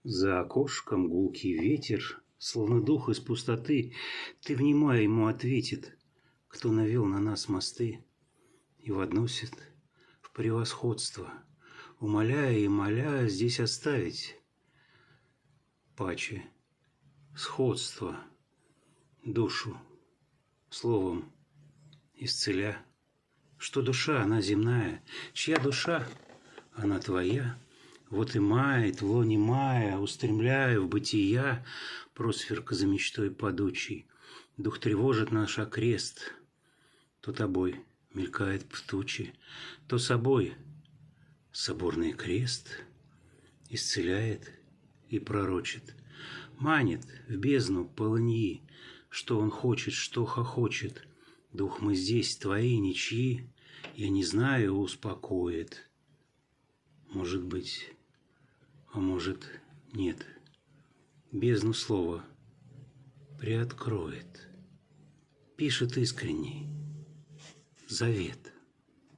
За окошком гулкий ветер, словно дух из пустоты, ты, внимая ему, ответит, кто навел на нас мосты и водносит в превосходство, умоляя и моля здесь оставить паче сходство, душу словом исцеля, что душа, она земная, чья душа, она твоя. Вот и мает в лоне мая, устремляя в бытия, просверка за мечтой падучий. Дух тревожит наш окрест, то тобой мелькает в тучи, то собой соборный крест исцеляет и пророчит. Манит в бездну полыньи, что он хочет, что хохочет. Дух, мы здесь, твои, ничьи, я не знаю, успокоит. Может быть, а может, нет. Бездну слова приоткроет. Пишет искренний завет.